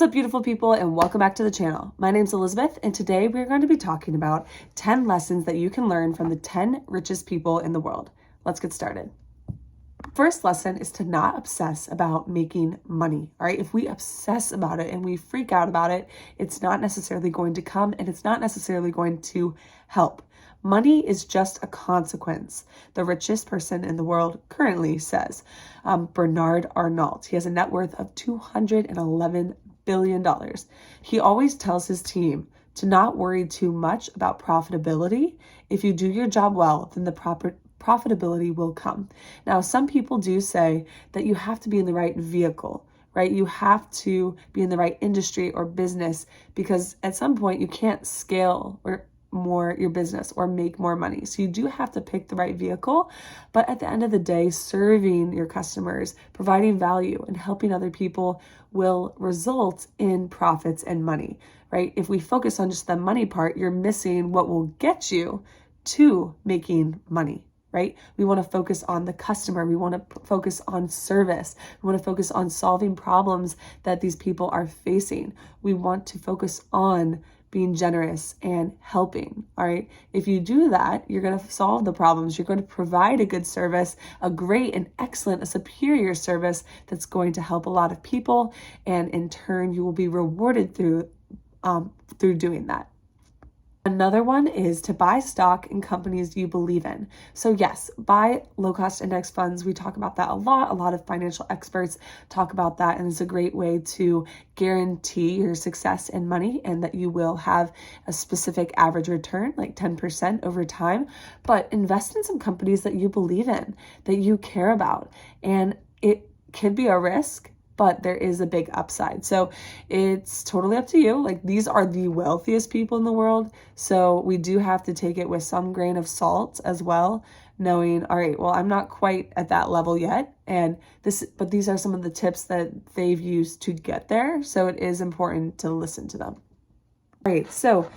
What's up, beautiful people, and welcome back to the channel. My name's Elizabeth, and today we're going to be talking about 10 lessons that you can learn from the 10 richest people in the world. Let's get started. First lesson is to not obsess about making money, all right? If we obsess about it and we freak out about it, it's not necessarily going to come and it's not necessarily going to help. Money is just a consequence. The richest person in the world currently says, Bernard Arnault. He has a net worth of $211 billion. He always tells his team to not worry too much about profitability. If you do your job well, then the profitability will come. Now, some people do say that you have to be in the right vehicle, right? You have to be in the right industry or business because at some point you can't scale or more your business or make more money. So you do have to pick the right vehicle. But at the end of the day, serving your customers, providing value and helping other people will result in profits and money, right? If we focus on just the money part, you're missing what will get you to making money, right? We want to focus on the customer. We want to focus on service. We want to focus on solving problems that these people are facing. We want to focus on being generous and helping, all right? If you do that, you're going to solve the problems. You're going to provide a good service, a great and excellent, a superior service that's going to help a lot of people. And in turn, you will be rewarded through doing that. Another one is to buy stock in companies you believe in. So yes, buy low-cost index funds. We talk about that a lot. A lot of financial experts talk about that, and it's a great way to guarantee your success in money and that you will have a specific average return, like 10% over time. But invest in some companies that you believe in, that you care about, and it could be a risk, but there is a big upside. So it's totally up to you. Like, these are the wealthiest people in the world. So we do have to take it with some grain of salt as well, knowing, all right, well, I'm not quite at that level yet. But these are some of the tips that they've used to get there. So it is important to listen to them. All right, so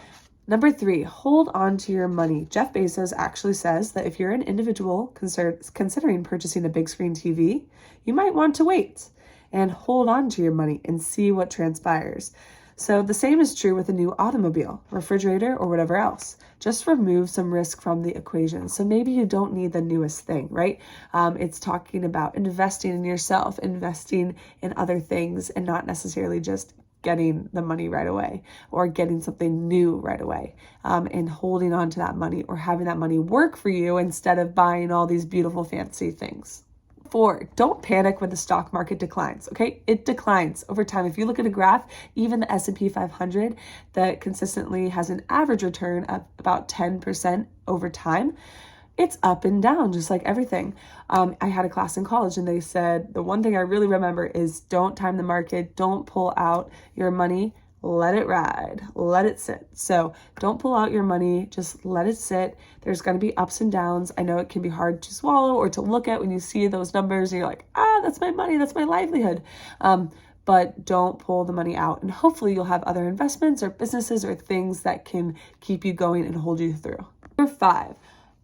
number 3, hold on to your money. Jeff Bezos actually says that if you're an individual considering purchasing a big screen TV, you might want to wait and hold on to your money and see what transpires. So the same is true with a new automobile, refrigerator, or whatever else. Just remove some risk from the equation. So maybe you don't need the newest thing, right? It's talking about investing in yourself, investing in other things, and not necessarily just getting the money right away or getting something new right away, and holding on to that money or having that money work for you instead of buying all these beautiful fancy things. 4, don't panic when the stock market declines, okay? It declines over time. If you look at a graph, even the S&P 500 that consistently has an average return of about 10% over time, it's up and down, just like everything. I had a class in college and they said, the one thing I really remember is don't time the market, don't pull out your money, let it ride, let it sit. So don't pull out your money, just let it sit. There's going to be ups and downs. I know it can be hard to swallow or to look at when you see those numbers and you're like, that's my money, that's my livelihood. But don't pull the money out. And hopefully you'll have other investments or businesses or things that can keep you going and hold you through. Number 5,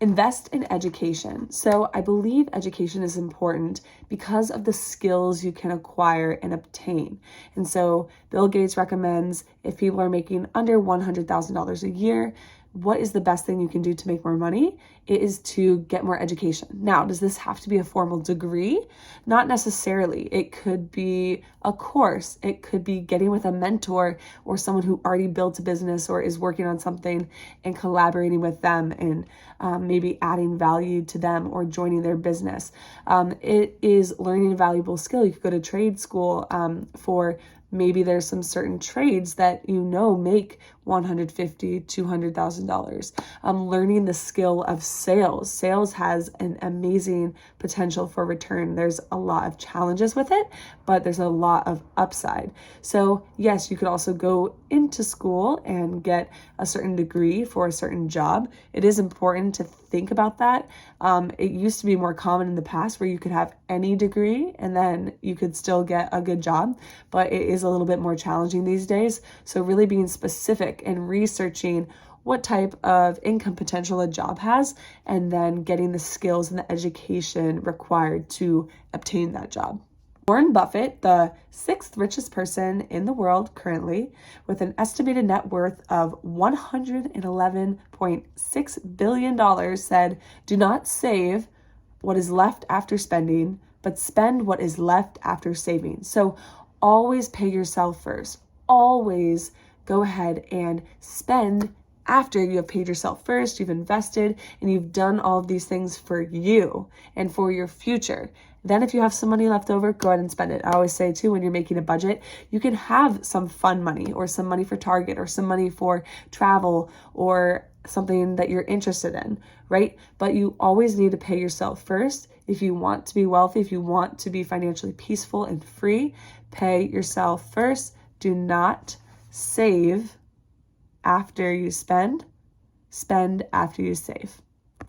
invest in education. So I believe education is important because of the skills you can acquire and obtain. And so Bill Gates recommends if people are making under $100,000 a year, what is the best thing you can do to make more money? It is to get more education. Now, does this have to be a formal degree? Not necessarily. It could be a course. It could be getting with a mentor or someone who already built a business or is working on something and collaborating with them and maybe adding value to them or joining their business. It is learning a valuable skill. You could go to trade school for maybe there's some certain trades that make $150,000, $200,000. Learning the skill of sales. Sales has an amazing potential for return. There's a lot of challenges with it, but there's a lot of upside. So yes, you could also go into school and get a certain degree for a certain job. It is important to think about that. It used to be more common in the past where you could have any degree and then you could still get a good job, but it is a little bit more challenging these days. So really being specific and researching what type of income potential a job has, and then getting the skills and the education required to obtain that job. Warren Buffett, the 6th richest person in the world currently, with an estimated net worth of $111.6 billion, said, "Do not save what is left after spending, but spend what is left after saving." So always pay yourself first. Always go ahead and spend after you have paid yourself first, you've invested, and you've done all of these things for you and for your future. Then if you have some money left over, go ahead and spend it. I always say too, when you're making a budget, you can have some fun money or some money for Target or some money for travel or something that you're interested in, right? But you always need to pay yourself first. If you want to be wealthy, if you want to be financially peaceful and free, pay yourself first. Do not save after you spend after you save.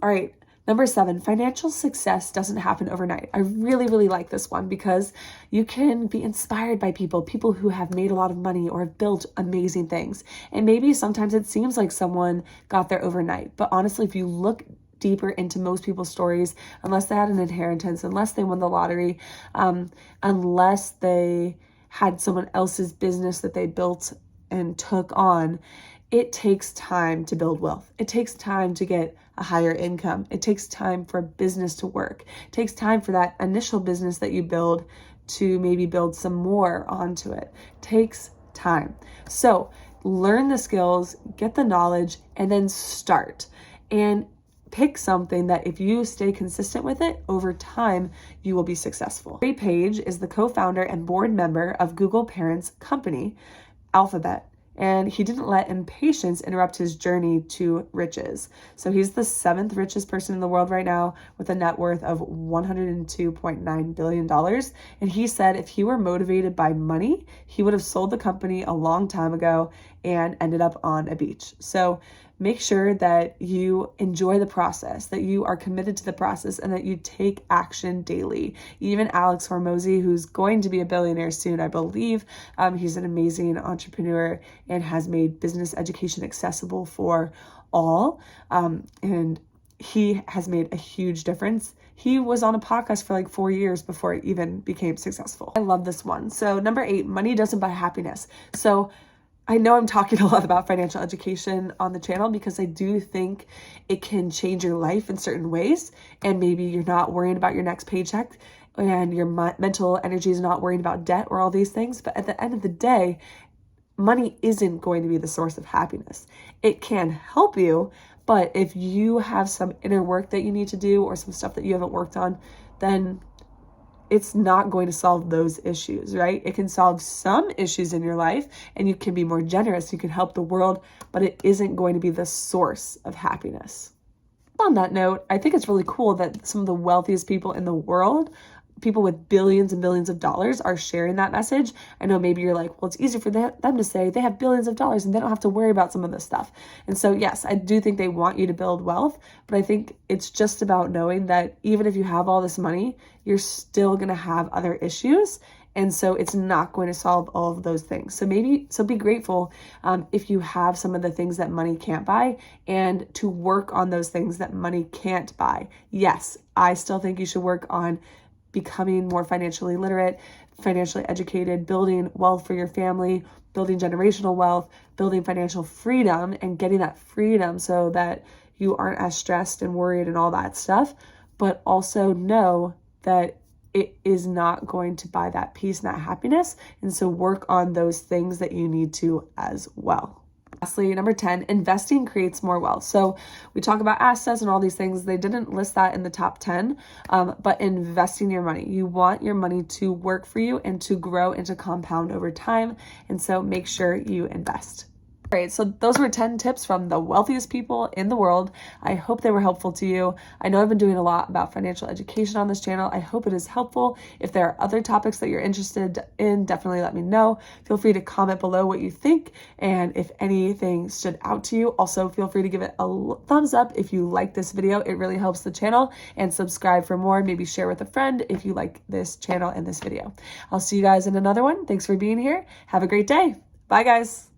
All right, number 7, financial success doesn't happen overnight. I really, really like this one because you can be inspired by people who have made a lot of money or have built amazing things. And maybe sometimes it seems like someone got there overnight. But honestly, if you look deeper into most people's stories, unless they had an inheritance, unless they won the lottery, unless they had someone else's business that they built and took on, it takes time to build wealth. It takes time to get a higher income. It takes time for a business to work. It takes time for that initial business that you build to maybe build some more onto it. It takes time. So learn the skills, get the knowledge, and then start. And pick something that if you stay consistent with it over time, you will be successful. Larry Page is the co-founder and board member of Google parents company, Alphabet. And he didn't let impatience interrupt his journey to riches. So he's the 7th richest person in the world right now with a net worth of $102.9 billion. And he said if he were motivated by money, he would have sold the company a long time ago and ended up on a beach. So make sure that you enjoy the process, that you are committed to the process, and that you take action daily. Even Alex Hormozy, who's going to be a billionaire soon, I believe, he's an amazing entrepreneur and has made business education accessible for all. And he has made a huge difference. He was on a podcast for like 4 years before it even became successful. I love this one. So number 8, money doesn't buy happiness. So I know I'm talking a lot about financial education on the channel because I do think it can change your life in certain ways. And maybe you're not worrying about your next paycheck and your mental energy is not worrying about debt or all these things. But at the end of the day, money isn't going to be the source of happiness. It can help you, but if you have some inner work that you need to do or some stuff that you haven't worked on, then it's not going to solve those issues, right? It can solve some issues in your life and you can be more generous, you can help the world, but it isn't going to be the source of happiness. On that note, I think it's really cool that some of the wealthiest people in the world, people with billions and billions of dollars, are sharing that message. I know maybe you're like, well, it's easy for them to say they have billions of dollars and they don't have to worry about some of this stuff. And so, yes, I do think they want you to build wealth, but I think it's just about knowing that even if you have all this money, you're still going to have other issues. And so it's not going to solve all of those things. So be grateful if you have some of the things that money can't buy and to work on those things that money can't buy. Yes, I still think you should work on becoming more financially literate, financially educated, building wealth for your family, building generational wealth, building financial freedom, and getting that freedom so that you aren't as stressed and worried and all that stuff. But also know that it is not going to buy that peace and that happiness. And so work on those things that you need to as well. Lastly, number 10, investing creates more wealth. So we talk about assets and all these things. They didn't list that in the top 10, but investing your money. You want your money to work for you and to grow and to compound over time. And so make sure you invest. All right, so those were 10 tips from the wealthiest people in the world. I hope they were helpful to you. I know I've been doing a lot about financial education on this channel. I hope it is helpful. If there are other topics that you're interested in, definitely let me know. Feel free to comment below what you think. And if anything stood out to you, also feel free to give it a thumbs up if you like this video. It really helps the channel. And subscribe for more. Maybe share with a friend if you like this channel and this video. I'll see you guys in another one. Thanks for being here. Have a great day. Bye, guys.